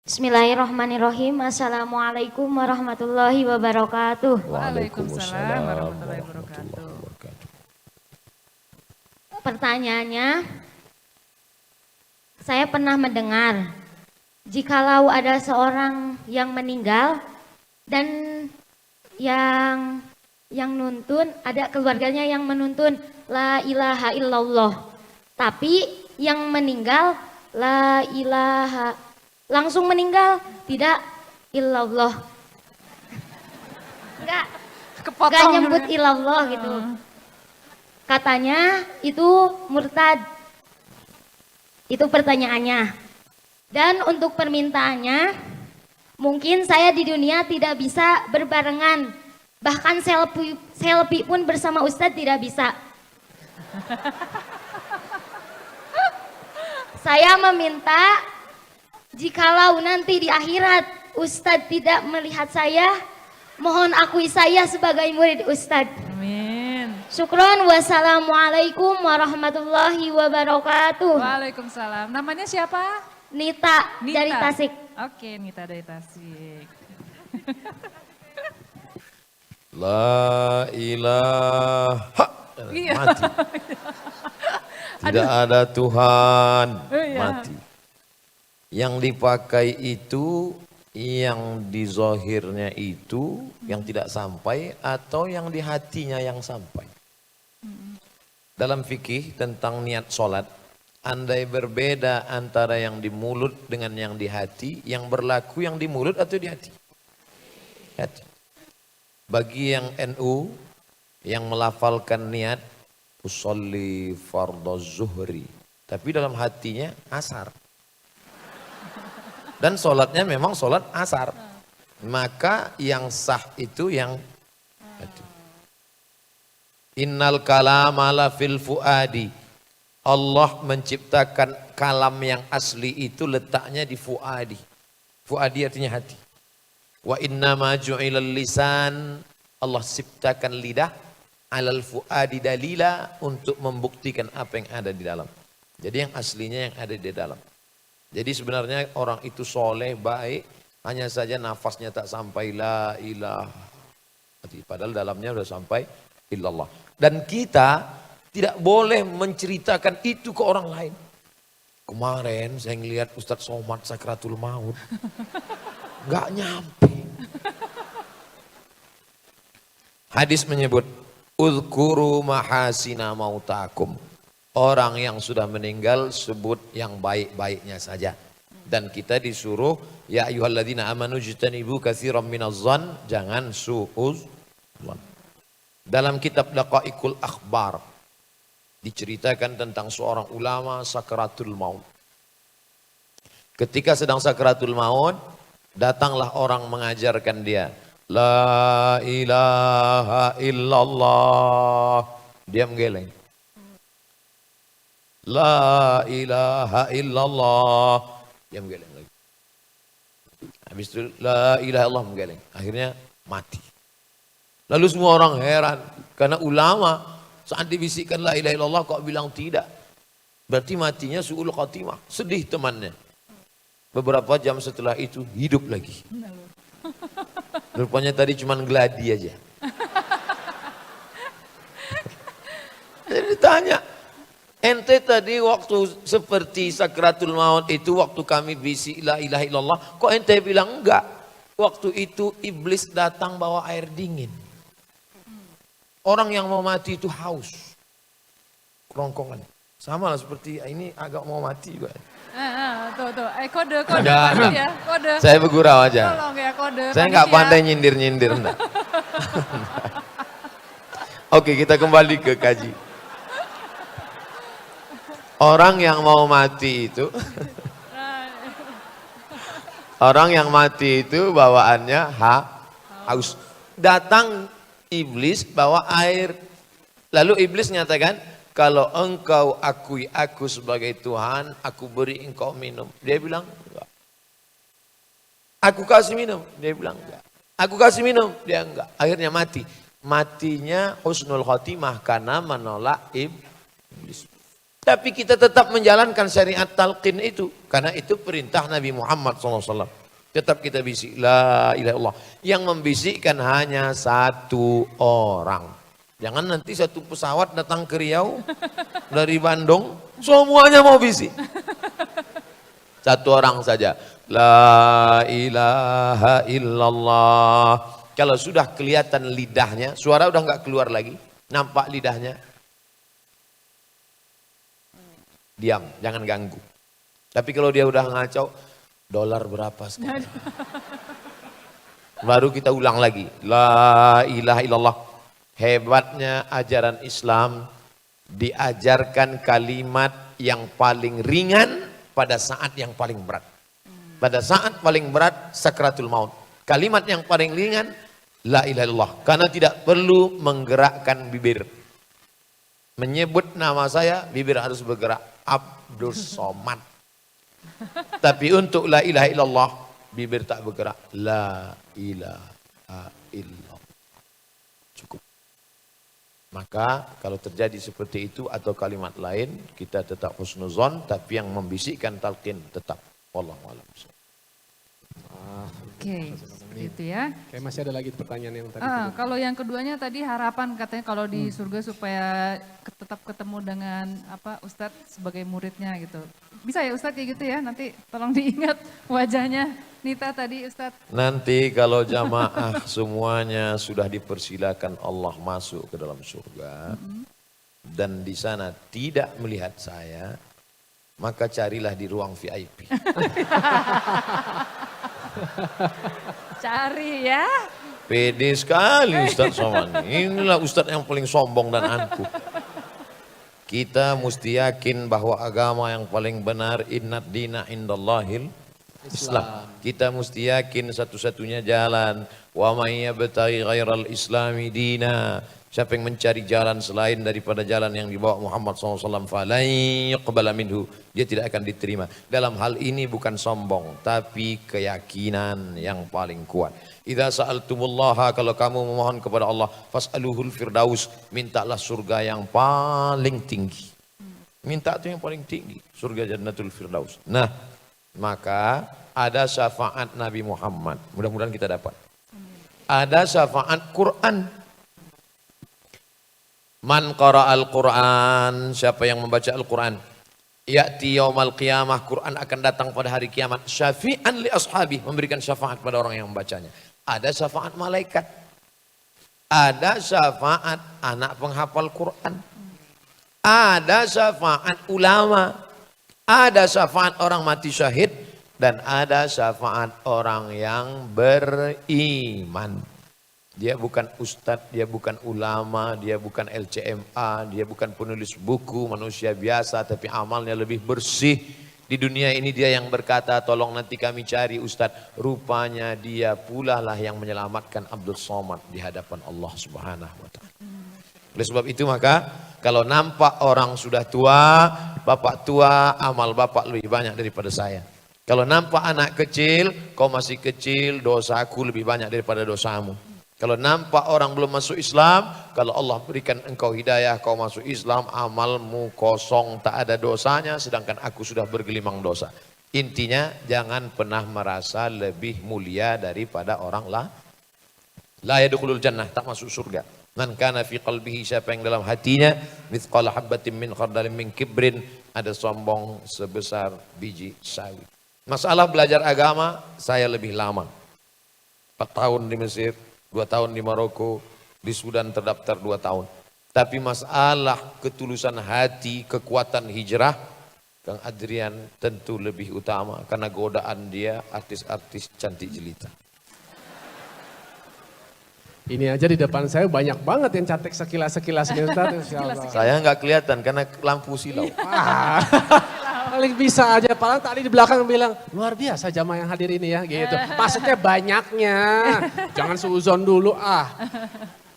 Bismillahirrahmanirrahim. Assalamualaikum warahmatullahi wabarakatuh. Waalaikumsalam warahmatullahi warahmatullahi wabarakatuh. wabarakatuh. Pertanyaannya, saya pernah mendengar jikalau ada seorang yang meninggal dan yang nuntun, ada keluarganya yang menuntun la ilaha illallah. Tapi yang meninggal la ilaha langsung meninggal tidak illallah. Enggak nyebut illallah gitu. Katanya itu murtad. Itu pertanyaannya. Dan untuk permintaannya, mungkin saya di dunia tidak bisa berbarengan. Bahkan selfie pun bersama Ustadz tidak bisa. Saya meminta jikalau nanti di akhirat Ustadz tidak melihat saya, mohon akui saya sebagai murid Ustadz. Amin. Syukron, wassalamualaikum warahmatullahi wabarakatuh. Waalaikumsalam. Namanya siapa? Nita, dari Tasik. Oke, Nita dari Tasik. La ilaha Iya. mati. Tidak ada Tuhan, Iya. mati. Yang dipakai itu, yang di zahirnya itu, yang tidak sampai, atau yang di hatinya yang sampai. Dalam fikih tentang niat sholat, andai berbeda antara yang di mulut dengan yang di hati, yang berlaku yang di mulut atau di hati? Hati. Bagi yang NU, yang melafalkan niat, usolli fardhu zuhri, tapi dalam hatinya asar. Dan sholatnya memang sholat asar. Maka yang sah itu yang hati. Innal kalama la fil fuadi. Allah menciptakan kalam yang asli itu letaknya di fuadi. Fuadi artinya hati. Wa inna ma ju'ilal lisan. Allah ciptakan lidah alal fuadi dalila untuk membuktikan apa yang ada di dalam. Jadi yang aslinya yang ada di dalam. Jadi sebenarnya orang itu soleh, baik, hanya saja nafasnya tak sampai la ilaha. Padahal dalamnya sudah sampai illallah. Dan kita tidak boleh menceritakan itu ke orang lain. Kemarin saya ngelihat Ustadz Somad sakratul maut. Gak nyampe. Hadis menyebut, Udhkuru mahasina mautakum. Orang yang sudah meninggal sebut yang baik-baiknya saja. Dan kita disuruh, ya ayyuhalladzina amanu jtanibu katsiran minadh-dhann, jangan su'udzon. Dalam kitab Daqaiqul Akhbar diceritakan tentang seorang ulama sakratul maut. Ketika sedang sakratul maut, datanglah orang mengajarkan dia, la ilaha illallah. Dia menggeleng. La ilaha illallah. Dia menggeleng lagi. Habis itu la ilaha illallah menggeleng. Akhirnya mati. Lalu semua orang heran. Karena ulama saat dibisikkan la ilaha illallah kok bilang tidak. Berarti matinya su'ul khatimah. Sedih temannya. Beberapa jam setelah itu hidup lagi. Rupanya tadi cuma gladi aja. Jadi ditanya, ente tadi waktu seperti sakratul maut itu, waktu kami bisik la ilaha illallah, kok ente bilang enggak? Waktu itu iblis datang bawa air dingin. Orang yang mau mati itu haus. Kerongkongan. Sama lah seperti ini agak mau mati juga. Tuh. Kode Ada. ya, kode. Saya bergurau aja. Tolong ya kode. Saya nggak pandai nyindir-nyindir. Oke, kita kembali ke kaji. Orang yang mau mati itu, orang yang mati itu bawaannya haus. Datang iblis bawa air. Lalu iblis nyatakan, kalau engkau akui aku sebagai Tuhan, aku beri engkau minum. Dia bilang, enggak. Aku kasih minum. Dia bilang, enggak. Aku kasih minum. Dia enggak. Akhirnya mati. Matinya husnul khotimah karena menolak iblis. Tapi kita tetap menjalankan syariat talqin itu. Karena itu perintah Nabi Muhammad SAW. Tetap kita bisik, la ilaha illallah. Yang membisikkan hanya satu orang. Jangan nanti satu pesawat datang ke Riau dari Bandung, semuanya mau bisik. Satu orang saja. La ilaha illallah. Kalau sudah kelihatan lidahnya, suara udah nggak keluar lagi, nampak lidahnya, diam, jangan ganggu. Tapi kalau dia udah ngacau, dolar berapa sekarang? Baru kita ulang lagi. La ilaha illallah. Hebatnya ajaran Islam, diajarkan kalimat yang paling ringan pada saat yang paling berat. Pada saat paling berat, sakratul maut. Kalimat yang paling ringan, la ilaha illallah. Karena tidak perlu menggerakkan bibir. Menyebut nama saya, bibir harus bergerak. Abdul Somad. Tapi untuk la ilaha illallah, bibir tak bergerak. La ilaha illallah. Cukup. Maka kalau terjadi seperti itu atau kalimat lain, kita tetap husnuzon, tapi yang membisikkan talqin tetap. Wallahu a'lam. Oke, gitu ya. Kayak masih ada lagi pertanyaan yang tadi. Kalau yang keduanya tadi harapan katanya kalau di surga supaya tetap ketemu dengan Ustadz sebagai muridnya gitu. Bisa ya Ustadz kayak gitu ya, nanti tolong diingat wajahnya Nita tadi Ustadz. Nanti kalau jamaah semuanya sudah dipersilakan Allah masuk ke dalam surga dan di sana tidak melihat saya, maka carilah di ruang VIP. Cari ya. Pede sekali Ustadz Somad. Inilah Ustadz yang paling sombong dan angkuh. Kita mesti yakin bahwa agama yang paling benar innad dina indallahil Islam. Kita mesti yakin satu-satunya jalan. Wa may yabtaghi ghairal islami dina. Siapa yang mencari jalan selain daripada jalan yang dibawa Muhammad SAW, falan yuqbala minhu, dia tidak akan diterima. Dalam hal ini bukan sombong, tapi keyakinan yang paling kuat. Idza sa'altumullaha, kalau kamu memohon kepada Allah, fas'aluhul firdaus, mintalah surga yang paling tinggi. Minta itu yang paling tinggi, surga jannatul firdaus. Nah, maka ada syafaat Nabi Muhammad, mudah-mudahan kita dapat. Ada syafaat Quran. Man qara'al Quran, siapa yang membaca Al-Quran, ya'ti yaumal qiyamah, Quran akan datang pada hari kiamat, syafi'an li ashabi, memberikan syafaat pada orang yang membacanya. Ada syafaat malaikat, ada syafaat anak penghafal Quran, ada syafaat ulama, ada syafaat orang mati syahid, dan ada syafaat orang yang beriman. Dia bukan ustadz, dia bukan ulama, dia bukan LCMA, dia bukan penulis buku, manusia biasa tapi amalnya lebih bersih. Di dunia ini dia yang berkata, tolong nanti kami cari ustadz. Rupanya dia pula lah yang menyelamatkan Abdul Somad di hadapan Allah Subhanahu wa ta'ala. Oleh sebab itu maka kalau nampak orang sudah tua, bapak tua, amal bapak lebih banyak daripada saya. Kalau nampak anak kecil, kau masih kecil, dosaku lebih banyak daripada dosamu. Kalau nampak orang belum masuk Islam, kalau Allah berikan engkau hidayah, kau masuk Islam, amalmu kosong, tak ada dosanya, sedangkan aku sudah bergelimang dosa. Intinya jangan pernah merasa lebih mulia daripada orang lah. La yadkhulul jannah, tak masuk surga. Man kana fi qalbihi, siapa yang dalam hatinya mithqala habbatin min khardalin min kibrin, ada sombong sebesar biji sawi. Masalah belajar agama, saya lebih lama. 4 tahun di Mesir, 2 tahun di Maroko, di Sudan terdaftar 2 tahun. Tapi masalah ketulusan hati, kekuatan hijrah, Kang Adrian tentu lebih utama karena godaan dia artis-artis cantik jelita. Ini aja di depan saya banyak banget yang cantik sekilas-sekilas nih Ustaz. Saya nggak kelihatan karena lampu silau. Paling bisa aja, paling tadi di belakang bilang luar biasa jamaah yang hadir ini ya gitu. Maksudnya banyaknya, jangan seuzon dulu